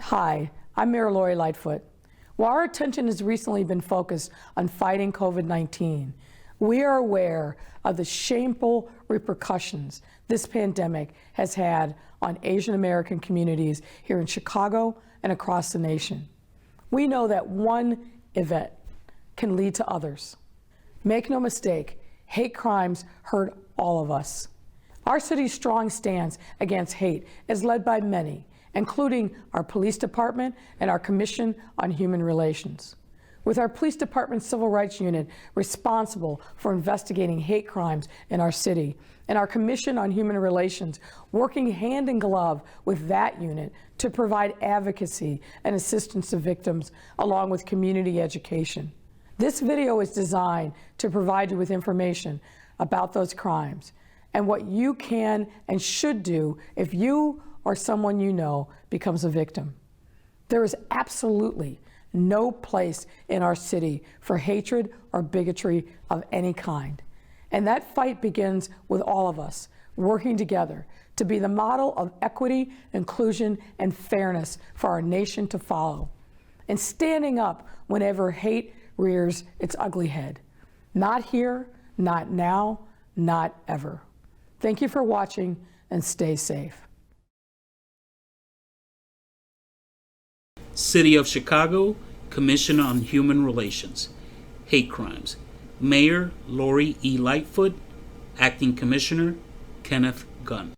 Hi, I'm Mayor Lori Lightfoot. While our attention has recently been focused on fighting COVID-19, we are aware of the shameful repercussions this pandemic has had on Asian American communities here in Chicago and across the nation. We know that one event can lead to others. Make no mistake, hate crimes hurt all of us. Our city's strong stance against hate is led by many, including our police department and our Commission on Human Relations. With our police department's civil rights unit responsible for investigating hate crimes in our city, and our Commission on Human Relations working hand in glove with that unit to provide advocacy and assistance to victims along with community education. This video is designed to provide you with information about those crimes and what you can and should do if you or someone you know becomes a victim. There is absolutely no place in our city for hatred or bigotry of any kind. And that fight begins with all of us working together to be the model of equity, inclusion, and fairness for our nation to follow. And standing up whenever hate rears its ugly head. Not here, not now, not ever. Thank you for watching and stay safe. City of Chicago, Commission on Human Relations, Hate Crimes. Mayor Lori E. Lightfoot, Acting Commissioner Kenneth Gunn.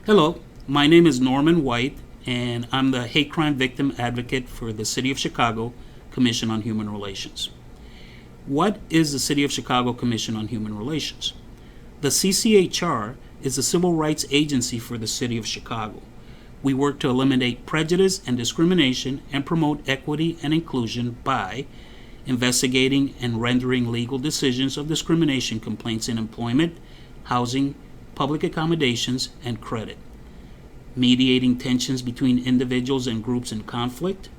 Hello, my name is Norman White, and I'm the Hate Crime Victim Advocate for the City of Chicago, Commission on Human Relations. What is the City of Chicago Commission on Human Relations? The CCHR is the civil rights agency for the City of Chicago. We work to eliminate prejudice and discrimination and promote equity and inclusion by investigating and rendering legal decisions of discrimination complaints in employment, housing, public accommodations, and credit, mediating tensions between individuals and groups in conflict,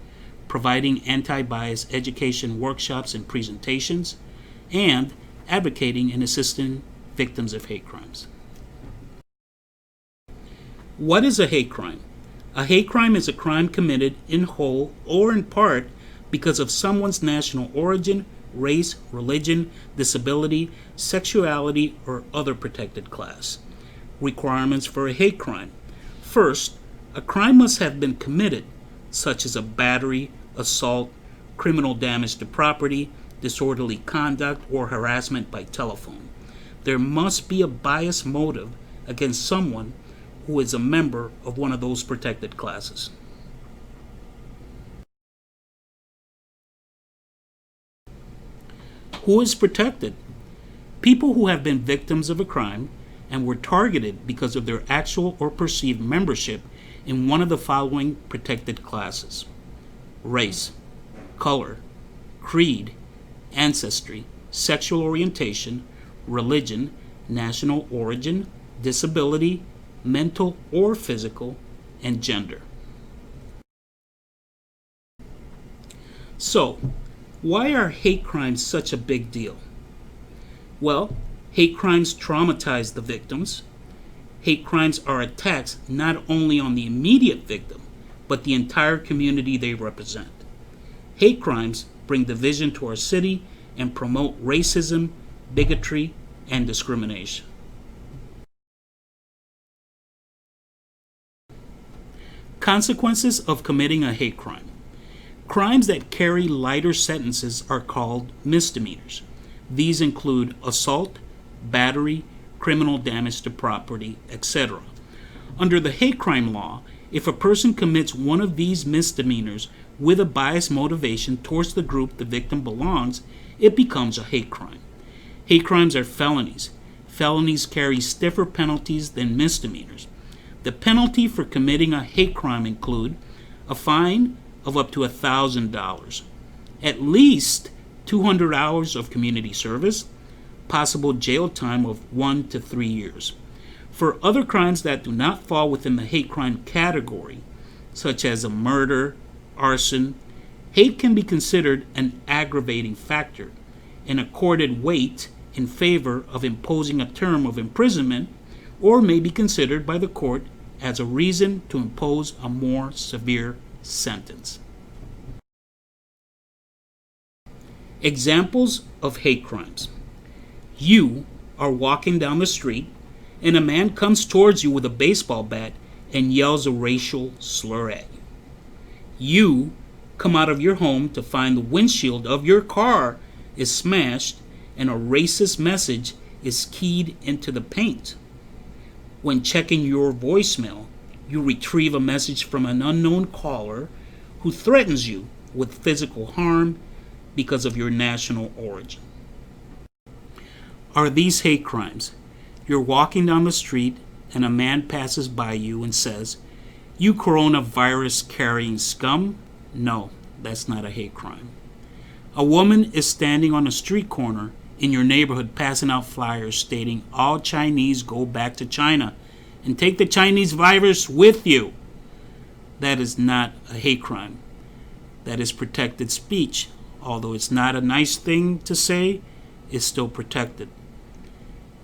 providing anti-bias education workshops and presentations, and advocating and assisting victims of hate crimes. What is a hate crime? A hate crime is a crime committed in whole or in part because of someone's national origin, race, religion, disability, sexuality, or other protected class. Requirements for a hate crime. First, a crime must have been committed, such as a battery, assault, criminal damage to property, disorderly conduct, or harassment by telephone. There must be a biased motive against someone who is a member of one of those protected classes. Who is protected? People who have been victims of a crime and were targeted because of their actual or perceived membership in one of the following protected classes: race, color, creed, ancestry, sexual orientation, religion, national origin, disability, mental or physical, and gender. So, why are hate crimes such a big deal? Well, hate crimes traumatize the victims. Hate crimes are attacks not only on the immediate victim, but the entire community they represent. Hate crimes bring division to our city and promote racism, bigotry, and discrimination. Consequences of committing a hate crime. Crimes that carry lighter sentences are called misdemeanors. These include assault, battery, criminal damage to property, etc. Under the hate crime law, if a person commits one of these misdemeanors with a biased motivation towards the group the victim belongs, it becomes a hate crime. Hate crimes are felonies. Felonies carry stiffer penalties than misdemeanors. The penalty for committing a hate crime include a fine of up to $1,000, at least 200 hours of community service, possible jail time of 1 to 3 years. For other crimes that do not fall within the hate crime category, such as a murder, arson, hate can be considered an aggravating factor and accorded weight in favor of imposing a term of imprisonment, or may be considered by the court as a reason to impose a more severe sentence. Examples of hate crimes. You are walking down the street and a man comes towards you with a baseball bat and yells a racial slur at you. You come out of your home to find the windshield of your car is smashed and a racist message is keyed into the paint. When checking your voicemail, you retrieve a message from an unknown caller who threatens you with physical harm because of your national origin. Are these hate crimes? You're walking down the street and a man passes by you and says, "You coronavirus carrying scum?" No, that's not a hate crime. A woman is standing on a street corner in your neighborhood passing out flyers stating all Chinese go back to China and take the Chinese virus with you. That is not a hate crime. That is protected speech. Although it's not a nice thing to say, it's still protected.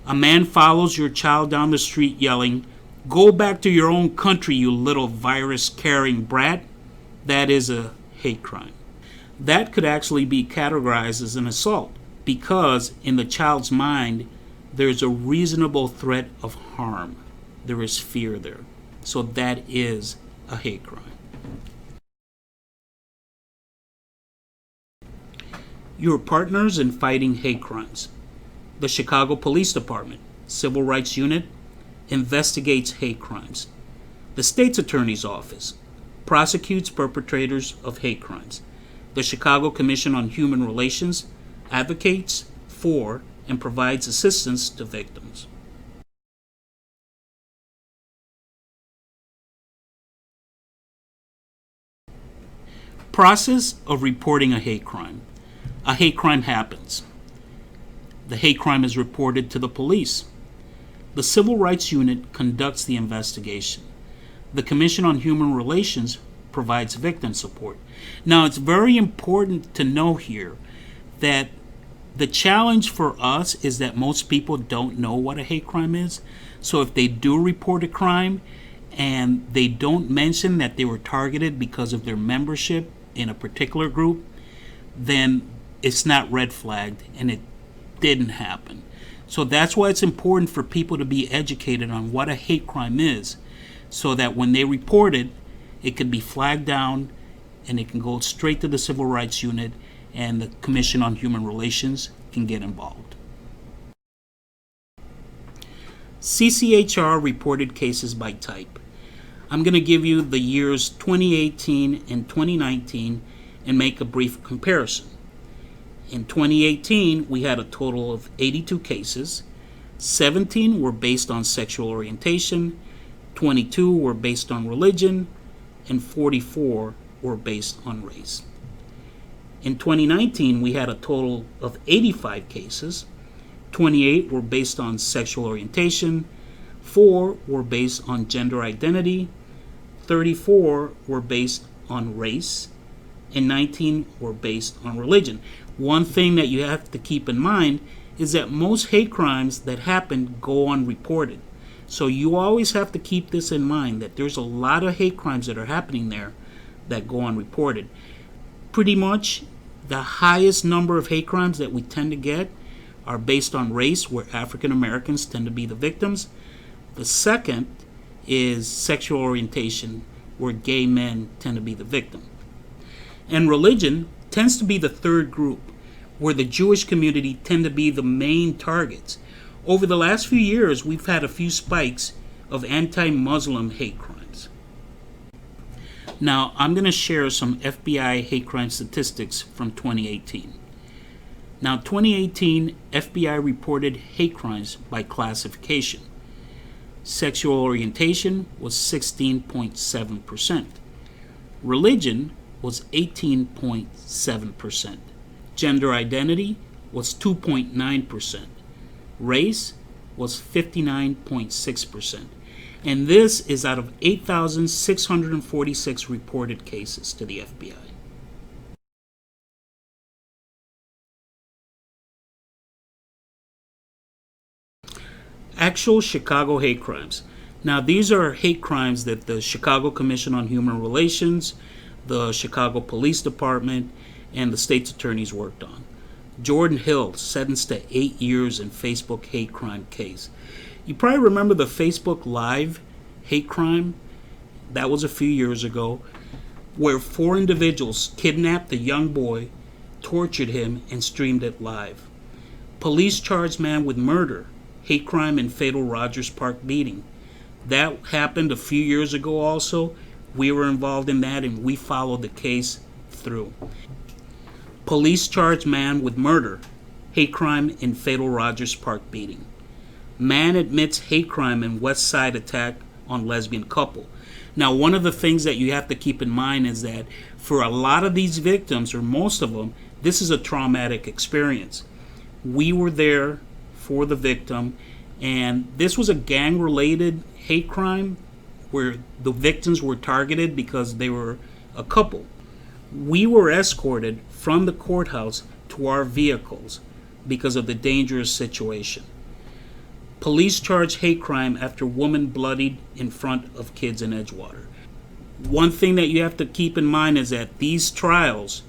A man follows your child down the street yelling, "Go back to your own country, you little virus-carrying brat." That is a hate crime. That could actually be categorized as an assault because in the child's mind, there's a reasonable threat of harm. There is fear there. So that is a hate crime. Your partners in fighting hate crimes. The Chicago Police Department, Civil Rights Unit, investigates hate crimes. The State's Attorney's Office prosecutes perpetrators of hate crimes. The Chicago Commission on Human Relations advocates for and provides assistance to victims. Process of reporting a hate crime. A hate crime happens. The hate crime is reported to the police. The Civil Rights Unit conducts the investigation. The Commission on Human Relations provides victim support. Now, it's very important to know here that the challenge for us is that most people don't know what a hate crime is. So if they do report a crime and they don't mention that they were targeted because of their membership in a particular group, then it's not red flagged and it didn't happen. So that's why it's important for people to be educated on what a hate crime is, so that when they report it, it can be flagged down and it can go straight to the Civil Rights Unit and the Commission on Human Relations can get involved. CCHR reported cases by type. I'm going to give you the years 2018 and 2019 and make a brief comparison. In 2018, we had a total of 82 cases. 17 were based on sexual orientation, 22 were based on religion, and 44 were based on race. In 2019, we had a total of 85 cases. 28 were based on sexual orientation, 4 were based on gender identity, 34 were based on race, and 19 were based on religion. One thing that you have to keep in mind is that most hate crimes that happen go unreported. So you always have to keep this in mind, that there's a lot of hate crimes that are happening there that go unreported. Pretty much the highest number of hate crimes that we tend to get are based on race, where African Americans tend to be the victims. The second is sexual orientation, where gay men tend to be the victim. And religion tends to be the third group, where the Jewish community tend to be the main targets. Over the last few years, we've had a few spikes of anti-Muslim hate crimes. Now, I'm going to share some FBI hate crime statistics from 2018. Now, 2018, FBI reported hate crimes by classification. Sexual orientation was 16.7%. Religion was 18.7%. Gender identity was 2.9%. Race was 59.6%. And this is out of 8,646 reported cases to the FBI. Actual Chicago hate crimes. Now, these are hate crimes that the Chicago Commission on Human Relations, the Chicago Police Department, and the state's attorneys worked on. Jordan Hill sentenced to 8 years in Facebook hate crime case. You probably remember the Facebook Live hate crime. That was a few years ago, where 4 individuals kidnapped a young boy, tortured him, and streamed it live. Police charged man with murder, hate crime, and fatal Rogers Park beating. That happened a few years ago also. We were involved in that, and we followed the case through. Police charged man with murder, hate crime, and fatal Rogers Park beating. Man admits hate crime in West Side attack on lesbian couple. Now, one of the things that you have to keep in mind is that for a lot of these victims, or most of them, this is a traumatic experience. We were there for the victim, and this was a gang-related hate crime where the victims were targeted because they were a couple. We were escorted from the courthouse to our vehicles because of the dangerous situation. Police charged hate crime after woman bloodied in front of kids in Edgewater. One thing that you have to keep in mind is that these trials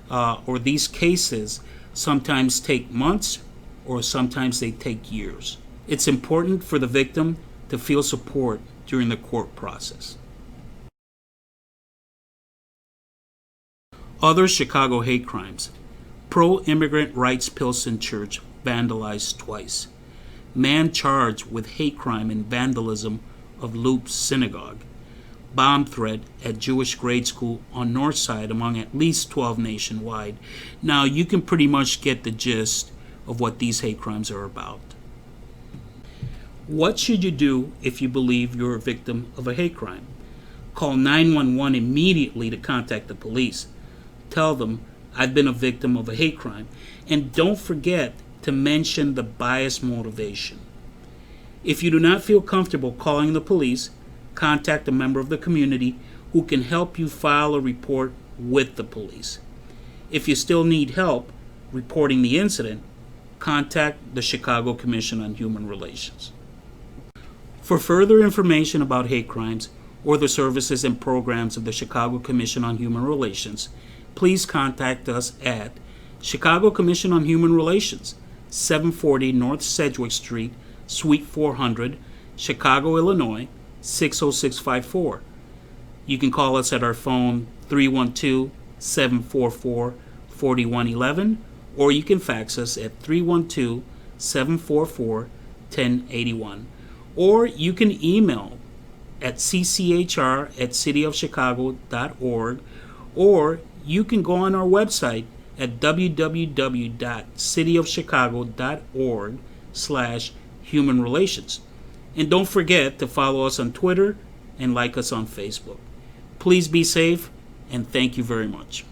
or these cases sometimes take months or sometimes they take years. It's important for the victim to feel support during the court process. Other Chicago hate crimes. Pro-immigrant rights Pilsen Church vandalized twice. Man charged with hate crime and vandalism of Loop Synagogue. Bomb threat at Jewish grade school on North Side among at least 12 nationwide. Now you can pretty much get the gist of what these hate crimes are about. What should you do if you believe you're a victim of a hate crime? Call 911 immediately to contact the police. Tell them, I've been a victim of a hate crime. And don't forget to mention the biased motivation. If you do not feel comfortable calling the police, contact a member of the community who can help you file a report with the police. If you still need help reporting the incident, contact the Chicago Commission on Human Relations. For further information about hate crimes or the services and programs of the Chicago Commission on Human Relations, please contact us at Chicago Commission on Human Relations, 740 North Sedgwick Street, Suite 400, Chicago, Illinois, 60654. You can call us at our phone 312-744-4111, or you can fax us at 312-744-1081. Or you can email at cchr@cityofchicago.org, or you can go on our website at www.cityofchicago.org/human relations. And don't forget to follow us on Twitter and like us on Facebook. Please be safe, and thank you very much.